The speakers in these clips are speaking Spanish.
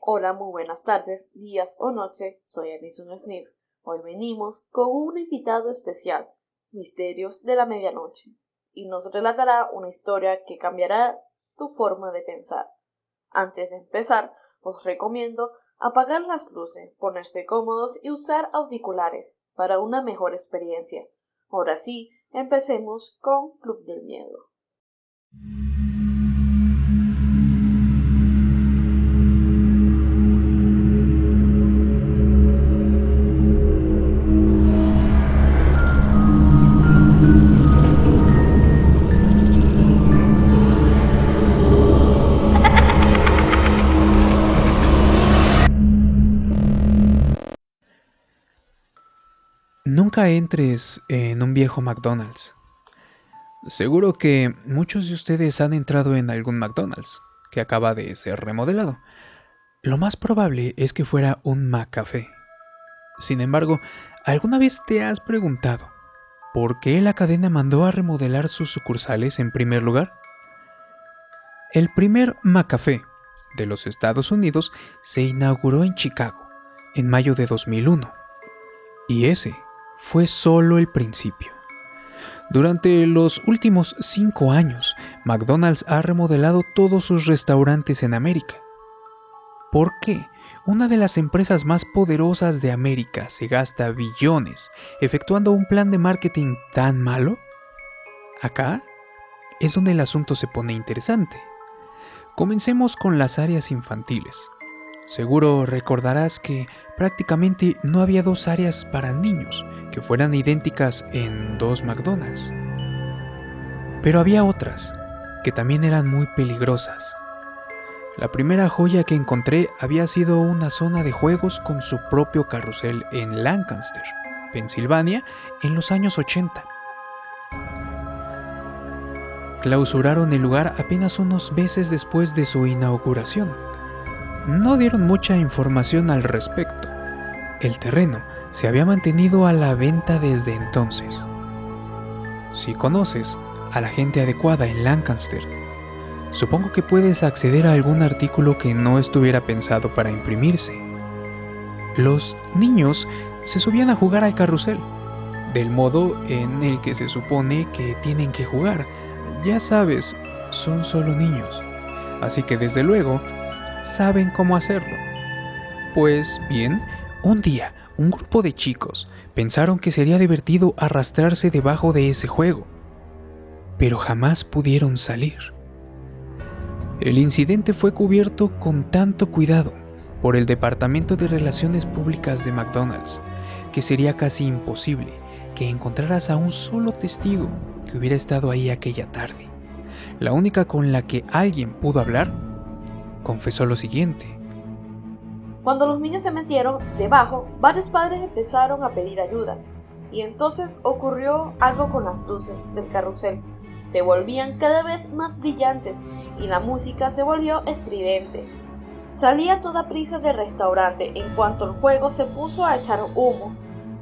Hola, muy buenas tardes, días o noche, soy Alison Sniff. Hoy venimos con un invitado especial, Misterios de la Medianoche, y nos relatará una historia que cambiará tu forma de pensar. Antes de empezar, os recomiendo apagar las luces, ponerse cómodos y usar auriculares para una mejor experiencia. Ahora sí, empecemos con Club del Miedo. Nunca entres en un viejo McDonald's. Seguro que muchos de ustedes han entrado en algún McDonald's que acaba de ser remodelado. Lo más probable es que fuera un McCafé. Sin embargo, ¿alguna vez te has preguntado por qué la cadena mandó a remodelar sus sucursales en primer lugar? El primer McCafé de los Estados Unidos se inauguró en Chicago en mayo de 2001, y ese fue solo el principio. Durante los últimos 5 años, McDonald's ha remodelado todos sus restaurantes en América. ¿Por qué una de las empresas más poderosas de América se gasta billones efectuando un plan de marketing tan malo? Acá es donde el asunto se pone interesante. Comencemos con las áreas infantiles. Seguro recordarás que prácticamente no había dos áreas para niños que fueran idénticas en dos McDonald's. Pero había otras, que también eran muy peligrosas. La primera joya que encontré había sido una zona de juegos con su propio carrusel en Lancaster, Pensilvania, en los años 80. Clausuraron el lugar apenas unos meses después de su inauguración. No dieron mucha información al respecto. El terreno se había mantenido a la venta desde entonces. Si conoces a la gente adecuada en Lancaster, supongo que puedes acceder a algún artículo que no estuviera pensado para imprimirse. Los niños se subían a jugar al carrusel, del modo en el que se supone que tienen que jugar. Ya sabes, son solo niños, así que desde luego saben cómo hacerlo. Pues bien, un día un grupo de chicos pensaron que sería divertido arrastrarse debajo de ese juego, pero jamás pudieron salir. El incidente fue cubierto con tanto cuidado por el Departamento de Relaciones Públicas de McDonald's que sería casi imposible que encontraras a un solo testigo que hubiera estado ahí aquella tarde. La única con la que alguien pudo hablar confesó lo siguiente. Cuando los niños se metieron debajo, varios padres empezaron a pedir ayuda, y entonces ocurrió algo con las luces del carrusel. Se volvían cada vez más brillantes y la música se volvió estridente. Salí a toda prisa del restaurante en cuanto el juego se puso a echar humo,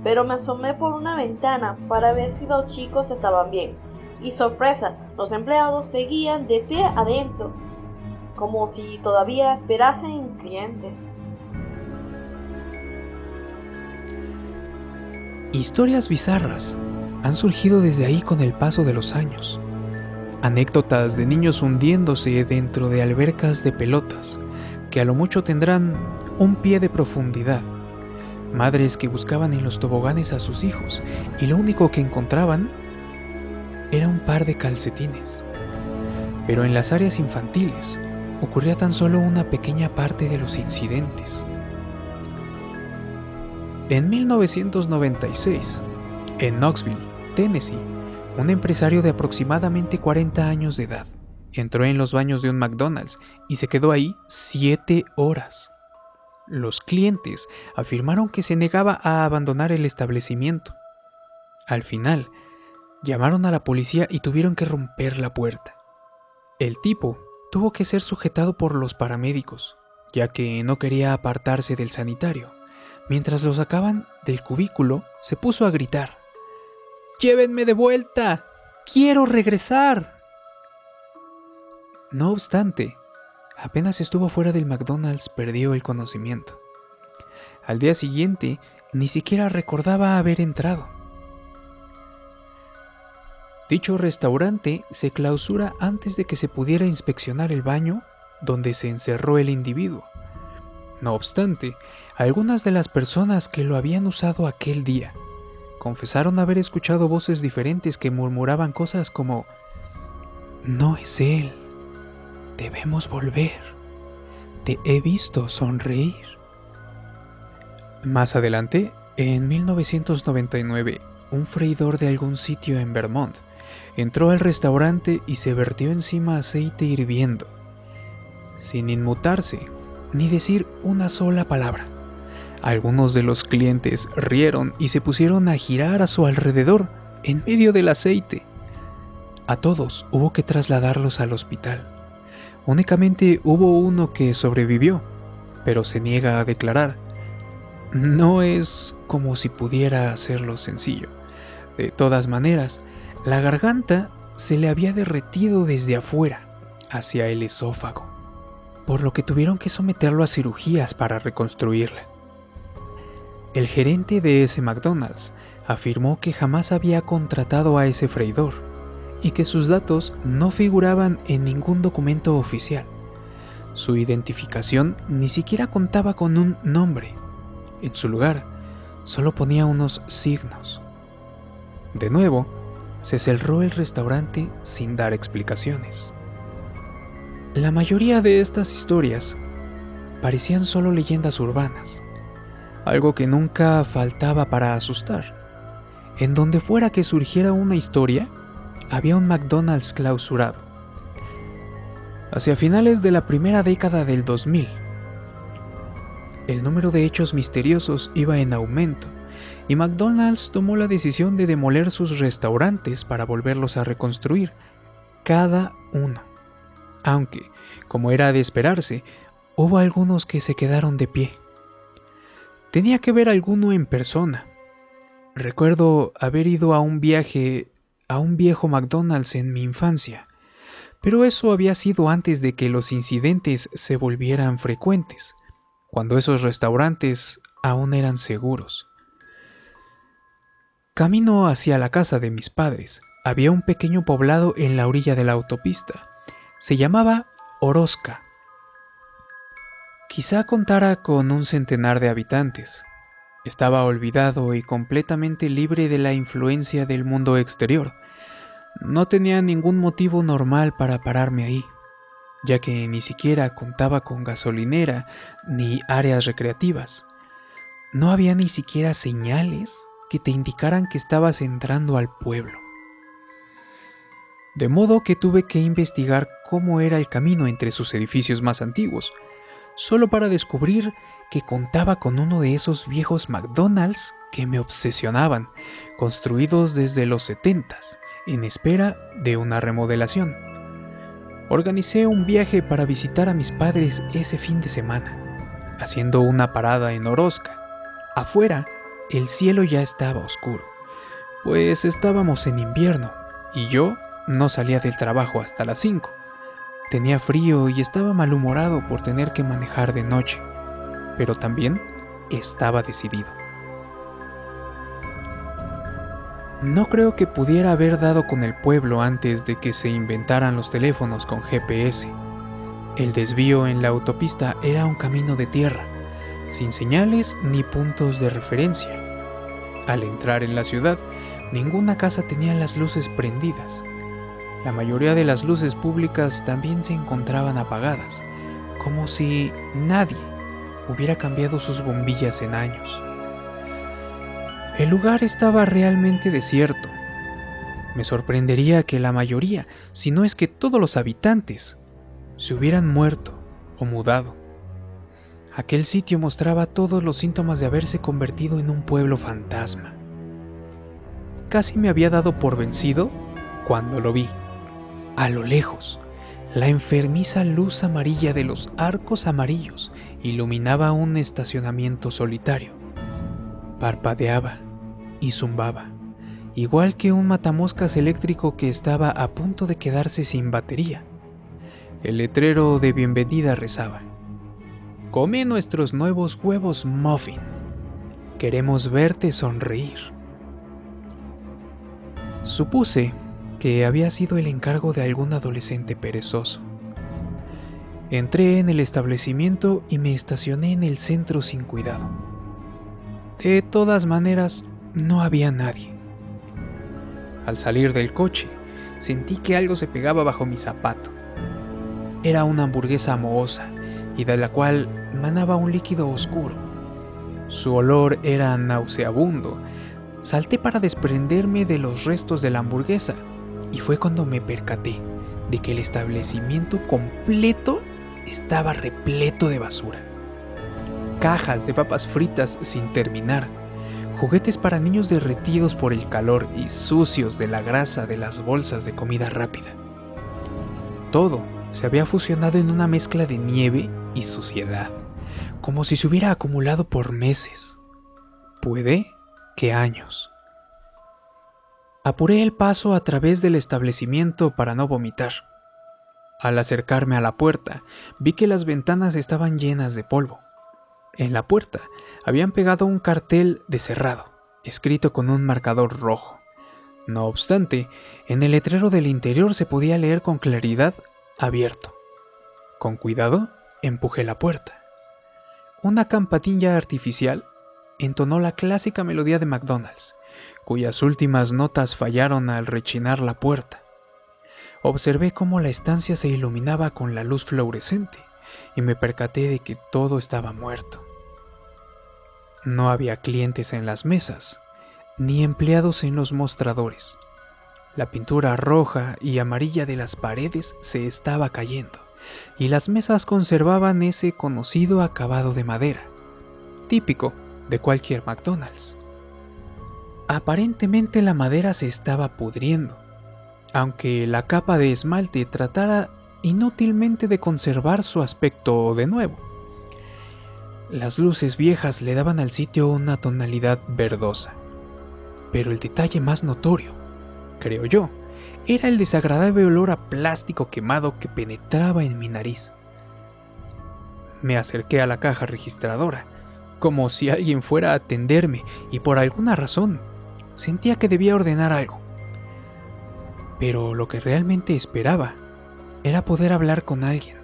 pero me asomé por una ventana para ver si los chicos estaban bien. Y sorpresa, los empleados seguían de pie adentro, como si todavía esperasen clientes. Historias bizarras han surgido desde ahí con el paso de los años. Anécdotas de niños hundiéndose dentro de albercas de pelotas, que a lo mucho tendrán un pie de profundidad. Madres que buscaban en los toboganes a sus hijos y lo único que encontraban era un par de calcetines. Pero en las áreas infantiles ocurría tan solo una pequeña parte de los incidentes. En 1996, en Knoxville, Tennessee, un empresario de aproximadamente 40 años de edad entró en los baños de un McDonald's y se quedó ahí 7 horas. Los clientes afirmaron que se negaba a abandonar el establecimiento. Al final, llamaron a la policía y tuvieron que romper la puerta. El tipo tuvo que ser sujetado por los paramédicos, ya que no quería apartarse del sanitario. Mientras lo sacaban del cubículo, se puso a gritar: ¡Llévenme de vuelta! ¡Quiero regresar! No obstante, Apenas estuvo fuera del McDonald's, perdió el conocimiento. Al día siguiente, ni siquiera recordaba haber entrado. Dicho restaurante se clausura antes de que se pudiera inspeccionar el baño donde se encerró el individuo. No obstante, algunas de las personas que lo habían usado aquel día confesaron haber escuchado voces diferentes que murmuraban cosas como: "No es él, debemos volver, te he visto sonreír". Más adelante, en 1999, un freidor de algún sitio en Vermont entró al restaurante y se vertió encima aceite hirviendo, sin inmutarse ni decir una sola palabra. Algunos de los clientes rieron y se pusieron a girar a su alrededor en medio del aceite. A todos hubo que trasladarlos al hospital. Únicamente hubo uno que sobrevivió, pero se niega a declarar. No es como si pudiera hacerlo sencillo. De todas maneras, la garganta se le había derretido desde afuera hacia el esófago, por lo que tuvieron que someterlo a cirugías para reconstruirla. El gerente de ese McDonald's afirmó que jamás había contratado a ese freidor y que sus datos no figuraban en ningún documento oficial. Su identificación ni siquiera contaba con un nombre. En su lugar, solo ponía unos signos. De nuevo, se cerró el restaurante sin dar explicaciones. La mayoría de estas historias parecían solo leyendas urbanas, algo que nunca faltaba para asustar. En donde fuera que surgiera una historia, había un McDonald's clausurado. Hacia finales de la primera década del 2000, el número de hechos misteriosos iba en aumento y McDonald's tomó la decisión de demoler sus restaurantes para volverlos a reconstruir, cada uno. Aunque, como era de esperarse, hubo algunos que se quedaron de pie. Tenía que ver alguno en persona. Recuerdo haber ido a un viaje a un viejo McDonald's en mi infancia, pero eso había sido antes de que los incidentes se volvieran frecuentes, cuando esos restaurantes aún eran seguros. Camino hacia la casa de mis padres, había un pequeño poblado en la orilla de la autopista. Se llamaba Orozca. Quizá contara con un centenar de habitantes. Estaba olvidado y completamente libre de la influencia del mundo exterior. No tenía ningún motivo normal para pararme ahí, ya que ni siquiera contaba con gasolinera ni áreas recreativas. No había ni siquiera señales que te indicaran que estabas entrando al pueblo. De modo que tuve que investigar cómo era el camino entre sus edificios más antiguos, solo para descubrir que contaba con uno de esos viejos McDonald's que me obsesionaban, construidos desde los 70s, en espera de una remodelación. Organicé un viaje para visitar a mis padres ese fin de semana, haciendo una parada en Orozca. Afuera, el cielo ya estaba oscuro, pues estábamos en invierno y yo no salía del trabajo hasta las 5. Tenía frío y estaba malhumorado por tener que manejar de noche, pero también estaba decidido. No creo que pudiera haber dado con el pueblo antes de que se inventaran los teléfonos con GPS. El desvío en la autopista era un camino de tierra, sin señales ni puntos de referencia. Al entrar en la ciudad, ninguna casa tenía las luces prendidas. La mayoría de las luces públicas también se encontraban apagadas, como si nadie hubiera cambiado sus bombillas en años. El lugar estaba realmente desierto. Me sorprendería que la mayoría, si no es que todos los habitantes, se hubieran muerto o mudado. Aquel sitio mostraba todos los síntomas de haberse convertido en un pueblo fantasma. Casi me había dado por vencido cuando lo vi. A lo lejos, la enfermiza luz amarilla de los arcos amarillos iluminaba un estacionamiento solitario. Parpadeaba y zumbaba, igual que un matamoscas eléctrico que estaba a punto de quedarse sin batería. El letrero de bienvenida rezaba: come nuestros nuevos huevos muffin. Queremos verte sonreír. Supuse que había sido el encargo de algún adolescente perezoso. Entré en el establecimiento y me estacioné en el centro sin cuidado. De todas maneras, no había nadie. Al salir del coche, sentí que algo se pegaba bajo mi zapato. Era una hamburguesa mohosa y de la cual manaba un líquido oscuro. Su olor era nauseabundo. Salté para desprenderme de los restos de la hamburguesa y fue cuando me percaté de que el establecimiento completo estaba repleto de basura. Cajas de papas fritas sin terminar, juguetes para niños derretidos por el calor y sucios de la grasa de las bolsas de comida rápida. Todo se había fusionado en una mezcla de nieve y suciedad, como si se hubiera acumulado por meses. Puede que años. Apuré el paso a través del establecimiento para no vomitar. Al acercarme a la puerta, vi que las ventanas estaban llenas de polvo. En la puerta habían pegado un cartel de cerrado, escrito con un marcador rojo. No obstante, en el letrero del interior se podía leer con claridad: abierto. Con cuidado, empujé la puerta. Una campanilla artificial entonó la clásica melodía de McDonald's, cuyas últimas notas fallaron al rechinar la puerta. Observé cómo la estancia se iluminaba con la luz fluorescente y me percaté de que todo estaba muerto. No había clientes en las mesas, ni empleados en los mostradores. La pintura roja y amarilla de las paredes se estaba cayendo, y las mesas conservaban ese conocido acabado de madera, típico de cualquier McDonald's. Aparentemente la madera se estaba pudriendo, aunque la capa de esmalte tratara inútilmente de conservar su aspecto de nuevo. Las luces viejas le daban al sitio una tonalidad verdosa, pero el detalle más notorio, creo yo, era el desagradable olor a plástico quemado que penetraba en mi nariz. Me acerqué a la caja registradora, como si alguien fuera a atenderme, y por alguna razón sentía que debía ordenar algo. Pero lo que realmente esperaba era poder hablar con alguien.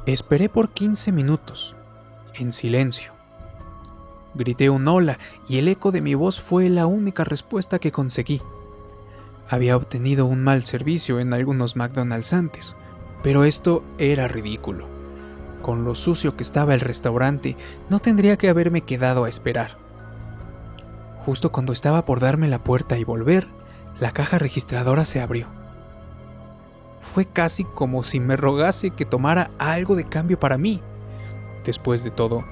Esperé por 15 minutos, en silencio. Grité un hola y el eco de mi voz fue la única respuesta que conseguí. Había obtenido un mal servicio en algunos McDonald's antes, pero esto era ridículo. Con lo sucio que estaba el restaurante, no tendría que haberme quedado a esperar. Justo cuando estaba por darme la puerta y volver, la caja registradora se abrió. Fue casi como si me rogase que tomara algo de cambio para mí. Después de todo,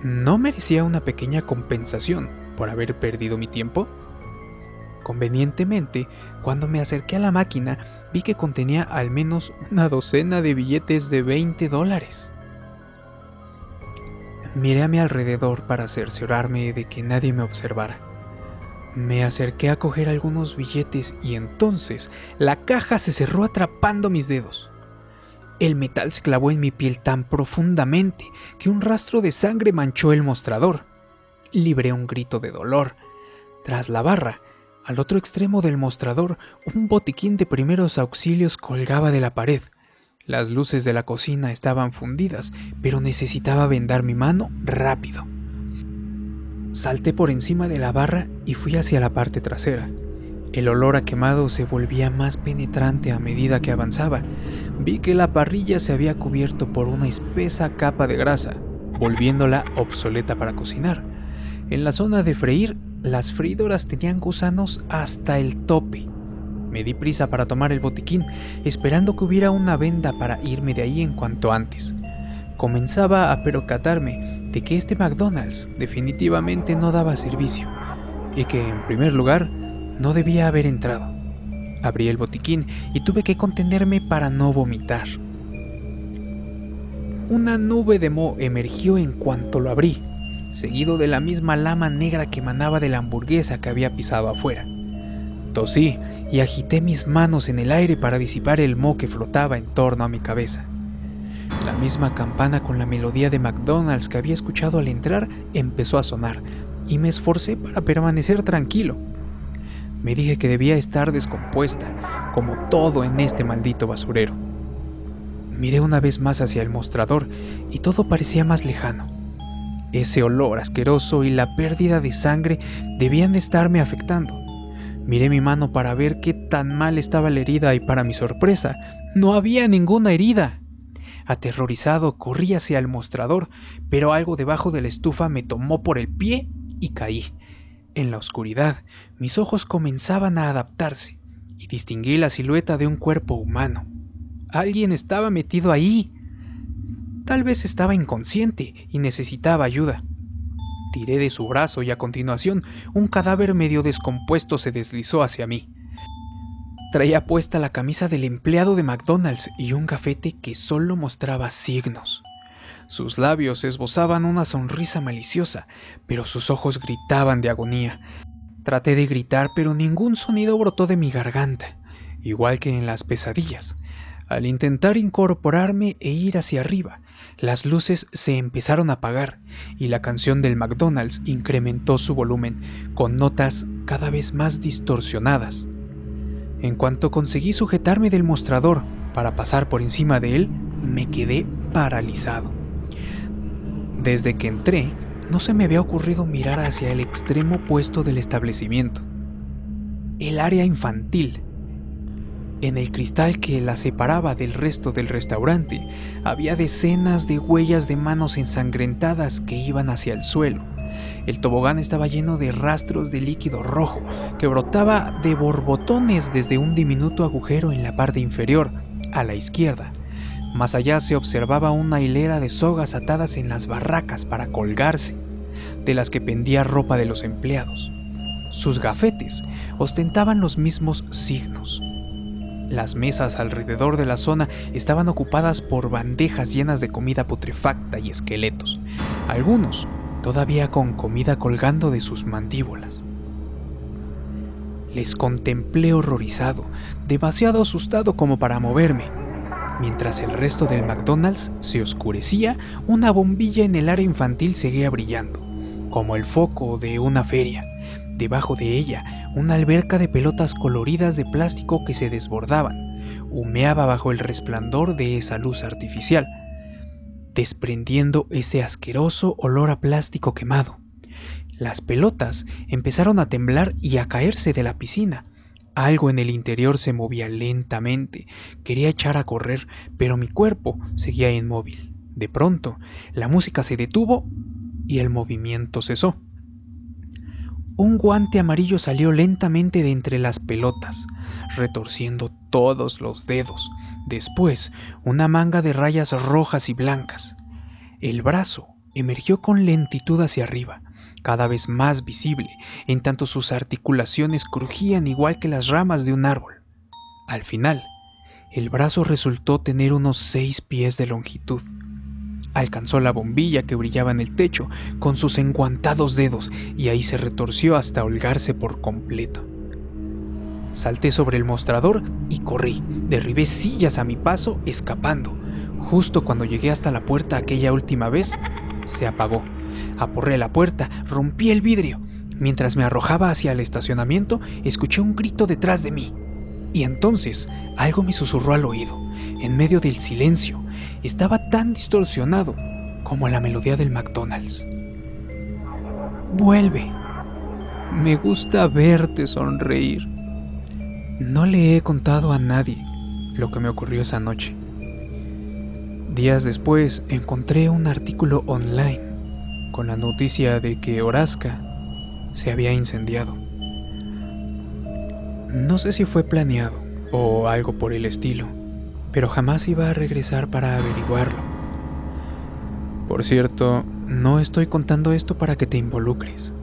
¿no merecía una pequeña compensación por haber perdido mi tiempo? Convenientemente, cuando me acerqué a la máquina, vi que contenía al menos una docena de billetes de $20. Miré a mi alrededor para cerciorarme de que nadie me observara. Me acerqué a coger algunos billetes y entonces la caja se cerró atrapando mis dedos. El metal se clavó en mi piel tan profundamente que un rastro de sangre manchó el mostrador. Libré un grito de dolor. Tras la barra, al otro extremo del mostrador, un botiquín de primeros auxilios colgaba de la pared. Las luces de la cocina estaban fundidas, pero necesitaba vendar mi mano rápido. Salté por encima de la barra y fui hacia la parte trasera. El olor a quemado se volvía más penetrante a medida que avanzaba. Vi que la parrilla se había cubierto por una espesa capa de grasa, volviéndola obsoleta para cocinar. En la zona de freír, las freidoras tenían gusanos hasta el tope. Me di prisa para tomar el botiquín, esperando que hubiera una venda para irme de ahí en cuanto antes. Comenzaba a percatarme de que este McDonald's definitivamente no daba servicio y que, en primer lugar, no debía haber entrado. Abrí el botiquín y tuve que contenerme para no vomitar. Una nube de moho emergió en cuanto lo abrí, seguido de la misma lama negra que emanaba de la hamburguesa que había pisado afuera. Tosí y agité mis manos en el aire para disipar el moho que flotaba en torno a mi cabeza. La misma campana con la melodía de McDonald's que había escuchado al entrar empezó a sonar, y me esforcé para permanecer tranquilo. Me dije que debía estar descompuesta, como todo en este maldito basurero. Miré una vez más hacia el mostrador y todo parecía más lejano. Ese olor asqueroso y la pérdida de sangre debían de estarme afectando. Miré mi mano para ver qué tan mal estaba la herida y para mi sorpresa, no había ninguna herida. Aterrorizado corrí hacia el mostrador, pero algo debajo de la estufa me tomó por el pie y caí. En la oscuridad, mis ojos comenzaban a adaptarse y distinguí la silueta de un cuerpo humano. Alguien estaba metido ahí. Tal vez estaba inconsciente y necesitaba ayuda. Tiré de su brazo y a continuación un cadáver medio descompuesto se deslizó hacia mí. Traía puesta la camisa del empleado de McDonald's y un gafete que solo mostraba signos. Sus labios esbozaban una sonrisa maliciosa, pero sus ojos gritaban de agonía. Traté de gritar, pero ningún sonido brotó de mi garganta, igual que en las pesadillas. Al intentar incorporarme e ir hacia arriba, las luces se empezaron a apagar y la canción del McDonald's incrementó su volumen con notas cada vez más distorsionadas. En cuanto conseguí sujetarme del mostrador para pasar por encima de él, me quedé paralizado. Desde que entré, no se me había ocurrido mirar hacia el extremo opuesto del establecimiento, el área infantil. En el cristal que la separaba del resto del restaurante, había decenas de huellas de manos ensangrentadas que iban hacia el suelo. El tobogán estaba lleno de rastros de líquido rojo que brotaba de borbotones desde un diminuto agujero en la parte inferior, a la izquierda. Más allá se observaba una hilera de sogas atadas en las barracas para colgarse, de las que pendía ropa de los empleados. Sus gafetes ostentaban los mismos signos. Las mesas alrededor de la zona estaban ocupadas por bandejas llenas de comida putrefacta y esqueletos, algunos todavía con comida colgando de sus mandíbulas. Les contemplé horrorizado, demasiado asustado como para moverme. Mientras el resto del McDonald's se oscurecía, una bombilla en el área infantil seguía brillando, como el foco de una feria. Debajo de ella, una alberca de pelotas coloridas de plástico que se desbordaban, humeaba bajo el resplandor de esa luz artificial, desprendiendo ese asqueroso olor a plástico quemado. Las pelotas empezaron a temblar y a caerse de la piscina. Algo en el interior se movía lentamente. Quería echar a correr, pero mi cuerpo seguía inmóvil. De pronto, la música se detuvo y el movimiento cesó. Un guante amarillo salió lentamente de entre las pelotas, retorciendo todos los dedos. Después, una manga de rayas rojas y blancas. El brazo emergió con lentitud hacia arriba, cada vez más visible, en tanto sus articulaciones crujían igual que las ramas de un árbol. Al final, el brazo resultó tener unos 6 pies de longitud. Alcanzó la bombilla que brillaba en el techo con sus enguantados dedos y ahí se retorció hasta holgarse por completo. Salté sobre el mostrador y corrí. Derribé sillas a mi paso, escapando. Justo cuando llegué hasta la puerta aquella última vez, se apagó. Aporré la puerta, rompí el vidrio. Mientras me arrojaba hacia el estacionamiento, escuché un grito detrás de mí. Y entonces algo me susurró al oído. En medio del silencio, estaba tan distorsionado como la melodía del McDonald's. Vuelve. Me gusta verte sonreír. No le he contado a nadie lo que me ocurrió esa noche. Días después encontré un artículo online con la noticia de que Orozca se había incendiado. No sé si fue planeado o algo por el estilo, pero jamás iba a regresar para averiguarlo. Por cierto, no estoy contando esto para que te involucres.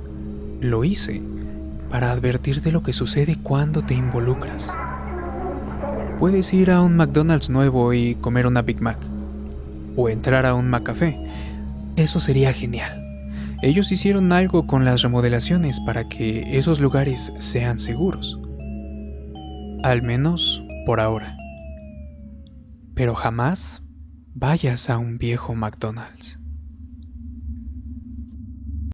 Lo hice para advertir de lo que sucede cuando te involucras. Puedes ir a un McDonald's nuevo y comer una Big Mac, o entrar a un McCafé. Eso sería genial. Ellos hicieron algo con las remodelaciones para que esos lugares sean seguros. al menos por ahora. Pero jamás vayas a un viejo McDonald's.